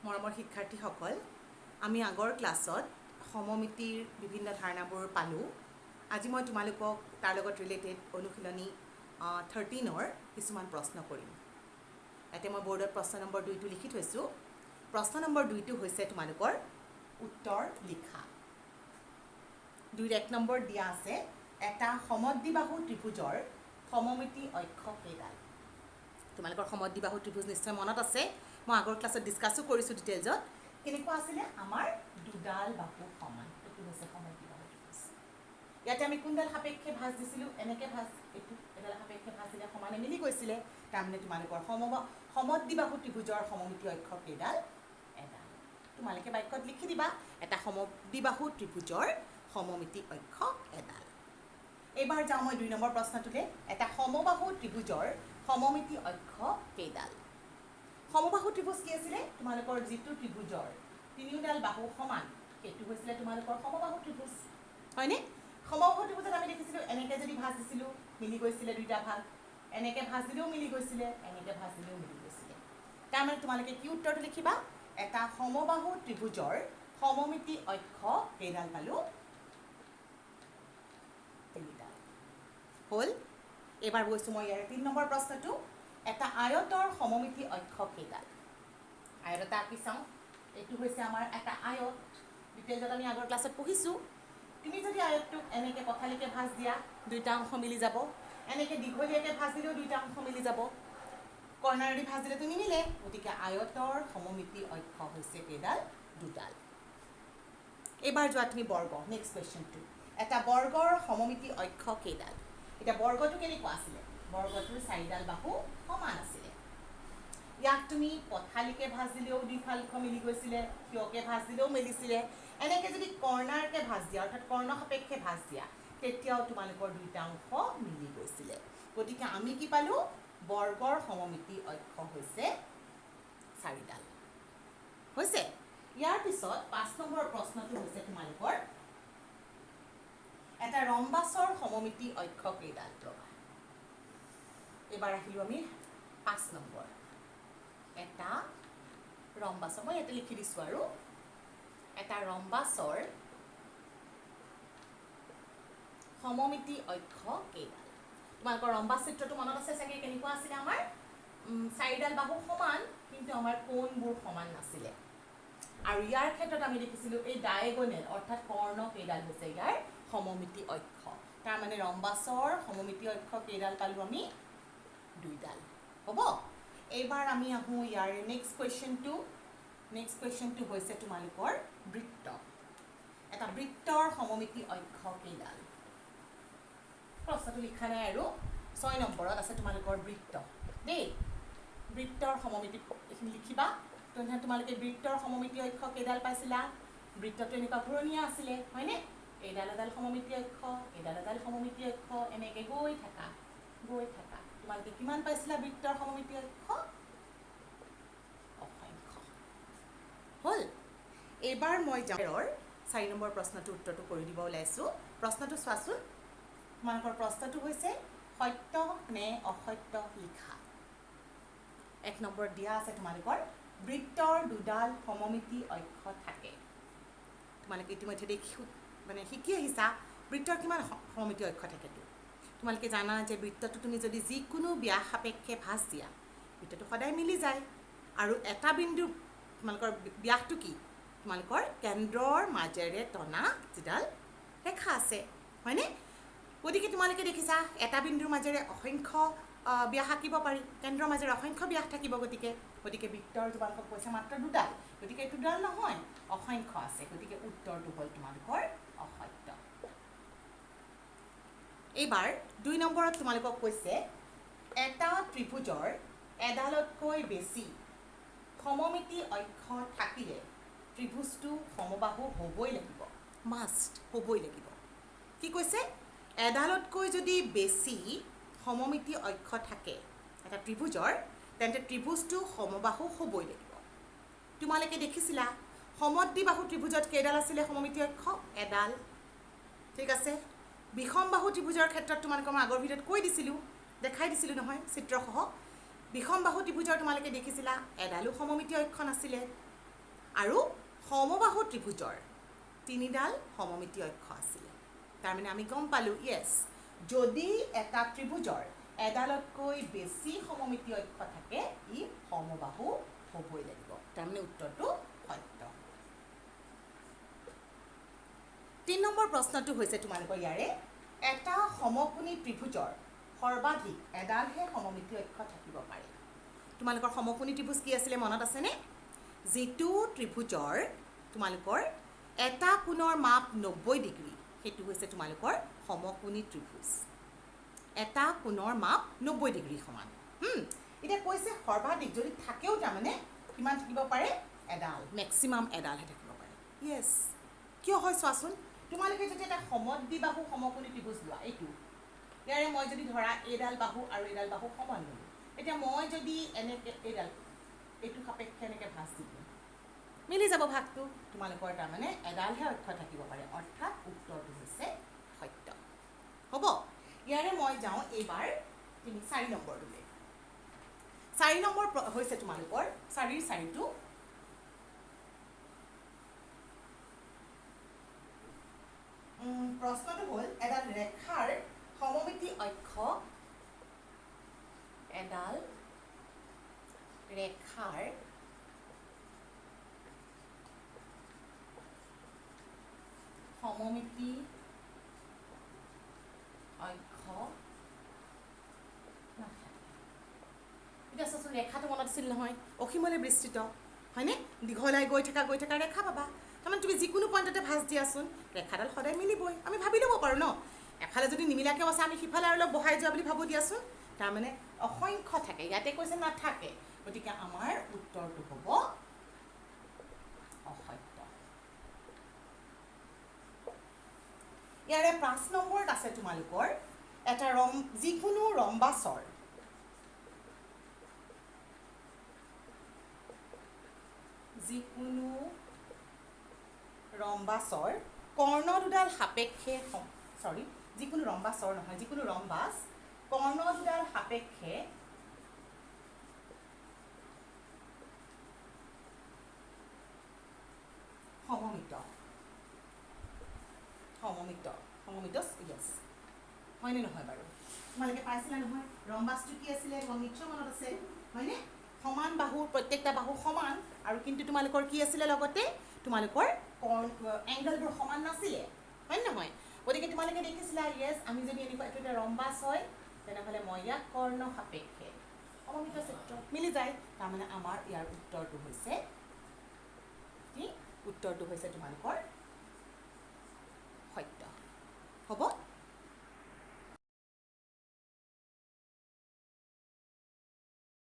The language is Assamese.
মৰমৰ শিক্ষাৰ্থীসকল, আমি আগৰ ক্লাছত সমমিতিৰ বিভিন্ন ধাৰণাবোৰ পালোঁ। আজি মই তোমালোকক তাৰ লগত ৰিলেটেড অনুশীলনী 13ৰ কিছুমান প্ৰশ্ন কৰিম। ইয়াতে মই বৰ্ডত প্ৰশ্ন নম্বৰ 2টো লিখি থৈছোঁ। প্ৰশ্ন নম্বৰ 2টো হৈছে তোমালোকৰ উত্তৰ লিখা। 2ৰ 1 নম্বৰ দিয়া আছে, এটা সমদ্বিবাহু ত্ৰিভুজৰ সমমিতি অক্ষ কেইডাল? তোমালোকৰ সমদ্বিবাহু ত্ৰিভুজ নিশ্চয় মনত আছে। মই আগৰ ক্লাছত ডিছকাছো কৰিছোঁ ডিটেইলছত। কেনেকুৱা আছিলে? আমাৰ দুডাল বাহু সমান, এইটো হৈছে সমদ্বিবাহু ত্ৰিভুজ। ইয়াতে আমি কোনডাল সাপেক্ষে ভাঁজ দিছিলোঁ? এনেকৈ ভাঁজ, এইটো এডাল সাপেক্ষে ভাঁজ দিলে সমানে মিলি গৈছিলে। তাৰমানে তোমালোকৰ সমদ্বিবাহু ত্ৰিভুজৰ সমমিতি অক্ষ কেইডাল? এডাল। তোমালোকে বাক্যত লিখি দিবা, এটা সমদ্বিবাহু ত্ৰিভুজৰ সমমিতি অক্ষ এডাল। এইবাৰ যাওঁ মই 2 নম্বৰ প্ৰশ্নটোলৈ। এটা সমবাহু ত্ৰিভুজৰ সমমিতি অক্ষ কেইডাল? সমবাহু ত্ৰিভুজ কি আছিলে? তোমালোকৰ যিটো ত্ৰিভুজৰ তিনিওডাল বাহু সমান, সেইটো হৈছিলে তোমালোকৰ সমবাহু ত্ৰিভুজ, হয়নে? সমবাহু ত্ৰিভুজত আমি দেখিছিলোঁ এনেকৈ যদি ভাঁজ দিছিলোঁ মিলি গৈছিলে দুইটা ভাগ, এনেকৈ ভাঁজ দিলেও মিলি গৈছিলে, এনেকৈ ভাঁজ দিলেও মিলি গৈছিলে। তাৰমানে তোমালোকে কি উত্তৰটো লিখিবা? এটা সমবাহু ত্ৰিভুজৰ সমমিতি অক্ষ কেইডাল পালোঁ? 3ডাল। হ'ল? এইবাৰ গৈছোঁ মই ইয়াৰে 3 নম্বৰ প্ৰশ্নটো। এটা আয়তৰ সমমিতি অক্ষ কেইডাল? আয়ত এটা আঁকি চাওঁ। এইটো হৈছে আমাৰ এটা আয়ত। ডিটেইলছত আমি আগৰ ক্লাছত পঢ়িছোঁ। তুমি যদি আয়তটোক এনেকৈ পথালিকৈ ভাঁজ দিয়া, দুইটা অংশ মিলি যাব। এনেকৈ দীঘলীয়াকৈ ভাঁজ দিলেও দুইটা অংশ মিলি যাব। কৰ্ণাৰেদি ভাঁজ দিলেতো নিমিলে। গতিকে আয়তৰ সমমিতি অক্ষ হৈছে কেইডাল? 2ডাল। এইবাৰ যোৱা তুমি বৰ্গ, নেক্সট কুৱেশ্যনটো। এটা বৰ্গৰ সমমিতি অক্ষ কেইডাল? এতিয়া বৰ্গটো কেনেকুৱা আছিলে? বৰ্গটোৰ 4ডাল বাহু সমান আছিলে। ইয়াক তুমি পথালিকৈ ভাঁজ দিলেও দুইফাল মিলি গৈছিলে, থিয়কৈ ভাঁজ দিলেও মিলিছিলে। এনেকৈ যদি কৰ্ণাৰকৈ ভাঁজ দিয়া, অৰ্থাৎ কৰ্ণ সাপেক্ষে ভাঁজ দিয়া, তেতিয়াও তোমালোকৰ দুইটা অংশ মিলি গৈছিলে। গতিকে আমি কি পালোঁ? বৰ্গৰ সমমিতি অক্ষ হৈছে 4ডাল। হৈছে? ইয়াৰ পিছত 5 নম্বৰ প্ৰশ্নটো হৈছে তোমালোকৰ এটা ৰম্বাছৰ সমমিতি অক্ষ কেইডাল? এইবাৰ আহিলোঁ আমি 5 নম্বৰ। এটা ৰম্বাছৰ, মই ইয়াতে লিখি দিছোঁ আৰু, এটা ৰম্বাছৰ সমমিতি অক্ষ কেইডাল? তোমালোকৰ ৰম্বাছ চিত্ৰটো মনত আছে চাগে? কেনেকুৱা আছিলে? আমাৰ 4ডাল বাহু সমান, কিন্তু আমাৰ কোণবোৰ সমান নাছিলে। আৰু ইয়াৰ ক্ষেত্ৰত আমি দেখিছিলোঁ এই ডায়েগনেল অৰ্থাৎ কৰ্ণ কেইডাল হৈছে ইয়াৰ সমমিতি অক্ষ। তাৰমানে ৰম্বাছৰ সমমিতি অক্ষ কেইডাল পালোঁ আমি? 2ডাল। হ'ব? এইবাৰ আমি আহোঁ ইয়াৰ নেক্সট কুৱেশ্যনটো। নেক্সট কুৱেশ্যনটো হৈছে তোমালোকৰ বৃত্ত। এটা বৃত্তৰ সমমিতি অক্ষ কেইডাল? প্ৰশ্নটো লিখা নাই আৰু 6 নম্বৰত আছে তোমালোকৰ বৃত্ত দেই। বৃত্তৰ সমমিতি এইখিনি লিখিবা। তেনেহ'লে তোমালোকে বৃত্তৰ সমমিতি অক্ষ কেইডাল পাইছিলা? বৃত্তটো এনেকুৱা ঘূৰণীয়া আছিলে, হয়নে? এইডাল এডাল সমমিতি অক্ষ, এইডাল এডাল সমমিতি অক্ষ, এনেকৈ গৈ থাকা গৈ থাকা। তোমালোকে কিমান পাইছিলা বৃত্তৰ সমমিতি অক্ষ? অসংখ্য। হ'ল? এইবাৰ মই 4 নম্বৰ প্ৰশ্নটোৰ উত্তৰটো কৰি দিব ওলাইছোঁ। প্ৰশ্নটো চোৱাচোন। তোমালোকৰ প্ৰশ্নটো হৈছে সত্য নে অসত্য লিখা। 1 নম্বৰ দিয়া আছে তোমালোকৰ বৃত্তৰ 2ডাল সমমিতি অক্ষ থাকে। তোমালোকে ইতিমধ্যে শিকি আহিছা বৃত্তৰ কিমান সমমিতি অক্ষ থাকেতো। তোমালোকে জানা যে বৃত্তটো তুমি যদি যিকোনো ব্যাস সাপেক্ষে ভাঁজ দিয়া, বৃত্তটো সদায় মিলি যায়। আৰু এটা বিন্দু তোমালোকৰ ব্যাসটো কি? তোমালোকৰ কেন্দ্ৰৰ মাজেৰে টনা যিডাল ৰেখা আছে, হয়নে? গতিকে তোমালোকে দেখিছা এটা বিন্দুৰ মাজেৰে অসংখ্য ব্যাস আঁকিব পাৰি, কেন্দ্ৰৰ মাজেৰে অসংখ্য ব্যাস থাকিব। গতিকে বৃত্তৰ তোমালোকক কৈছে মাত্ৰ 2ডাল। গতিকে 2ডাল নহয়, অসংখ্য আছে। গতিকে উত্তৰটো হ'ল তোমালোকৰ অসত্য। এইবাৰ 2 নম্বৰত তোমালোকক কৈছে এটা ত্ৰিভুজৰ এডালতকৈ বেছি সমমিতি অক্ষ থাকিলে ত্ৰিভুজটো সমবাহু হ'বই লাগিব। মাষ্ট, হ'বই লাগিব। কি কৈছে? এডালতকৈ যদি বেছি সমমিতি অক্ষ থাকে এটা ত্ৰিভুজৰ, তেন্তে ত্ৰিভুজটো সমবাহু হ'বই লাগিব। তোমালোকে দেখিছিলা সমদ্বিবাহু ত্ৰিভুজত কেইডাল আছিলে সমমিতি অক্ষ? এডাল। ঠিক আছে? বিষমবাহু ত্ৰিভুজৰ ক্ষেত্ৰত তোমালোকক মই আগৰ ভিডিঅ'ত কৈ দিছিলোঁ, দেখাই দিছিলোঁ নহয় চিত্ৰসহ। বিষমবাহু ত্ৰিভুজৰ তোমালোকে দেখিছিলা এডালো সমমিতি অক্ষ নাছিলে। আৰু সমবাহু ত্ৰিভুজৰ তিনিডাল সমমিতি অক্ষ আছিলে। তাৰমানে আমি গম পালোঁ য়েছ, যদি এটা ত্ৰিভুজৰ এডালতকৈ বেছি সমমিতি অক্ষ থাকে ই সমবাহু হ'বই লাগিব। তাৰমানে উত্তৰটো সত্য। ৩ নম্বৰ প্ৰশ্নটো হৈছে তোমালোকৰ ইয়াৰে, এটা সমকোণী ত্ৰিভুজৰ সৰ্বাধিক এডালহে সমমিতি অক্ষ থাকিব পাৰে। তোমালোকৰ সমকোণী ত্ৰিভুজ কি আছিলে মনত আছেনে? যিটো ত্ৰিভুজৰ তোমালোকৰ এটা কোণৰ মাপ 90 ডিগ্ৰী সেইটো হৈছে তোমালোকৰ সমকোণী ত্ৰিভুজ। এটা কোণৰ মাপ 90 ডিগ্ৰী সমান। এতিয়া কৈছে সৰ্বাধিক যদি থাকেও তাৰমানে কিমান থাকিব পাৰে? এডাল, মেক্সিমাম এডালহে থাকিব পাৰে। য়েছ, কিয় হয় চোৱাচোন। তোমালোকে যদি এটা সমদ্বিবাহু সমকোণী ত্ৰিভুজ লোৱা, এইটো ইয়াৰে মই যদি ধৰা এইডাল বাহু আৰু এইডাল বাহু সমান ল'লোঁ, এতিয়া মই যদি এনেকৈ এইটো সাপেক্ষে এনেকৈ ভাঁজ দি দিওঁ, মিলি যাব ভাগটো। তোমালোকৰ তাৰমানে এডালহে অক্ষ থাকিব পাৰে, অৰ্থাৎ উত্তৰটো হৈছে সত্য। হ'ব, ইয়াৰে মই যাওঁ এইবাৰ 4 নম্বৰটোলৈ। 4 নম্বৰ হৈছে তোমালোকৰ 4টো প্ৰশ্নটো হ'ল এডাল ৰেখাৰ সমমিতি অক্ষ, এডাল ৰেখাৰ সমমিতি অক্ষ নাথাকে। এতিয়া চোৱাচোন, ৰেখাটো মনত আছিল নহয়, অসীমলৈ বিস্তৃত হয়নে? দীঘলাই গৈ থকা ৰেখা পাবা। তাৰমানে তুমি যিকোনো পইণ্টতে ভাঁজ দিয়াচোন, ৰেখাডাল সদায় মিলিবই। আমি ভাবি ল'ব পাৰোঁ ন, এফালে যদি নিমিলাকৈ আছে আমি সিফালে আৰু অলপ বহাই যোৱা বুলি ভাবোঁ দিয়াচোন। তাৰমানে অসংখ্য থাকে, ইয়াতে কৈছে নাথাকে, গতিকে আমাৰ উত্তৰটো হ'ব অসত্য। ইয়াৰে 5 নম্বৰত আছে তোমালোকৰ এটা যিকোনো ৰম্বাচৰ কৰ্ণ দুডাল সাপেক্ষে যিকোনো ৰম্বাচৰ নহয়, যিকোনো ৰম্বাচ কৰ্ণ দুডাল সাপেক্ষে সমমিত য়েছ, হয়নে নহয় বাৰু? তোমালোকে পাইছিলা নহয় ৰম্বাচটো কি আছিলে? নিশ্চয় মনত আছে হয়নে? সমান বাহুৰ প্ৰত্যেকটা বাহু সমান, আৰু কিন্তু তোমালোকৰ কি আছিলে লগতে তোমালোকৰ এংগলবোৰ সমান নাছিলে, হয় নহয়? গতিকে তোমালোকে দেখিছিলা য়েছ, আমি যদি এনেকুৱা এইটো এটা ৰম্বাচ হয় তেনেহ'লে মই ইয়াক কৰ্ণ সাপেক্ষে সমমিত চিত্ৰ মিলি যায়। তাৰমানে আমাৰ ইয়াৰ উত্তৰটো হৈছে কি? উত্তৰটো হৈছে তোমালোকৰ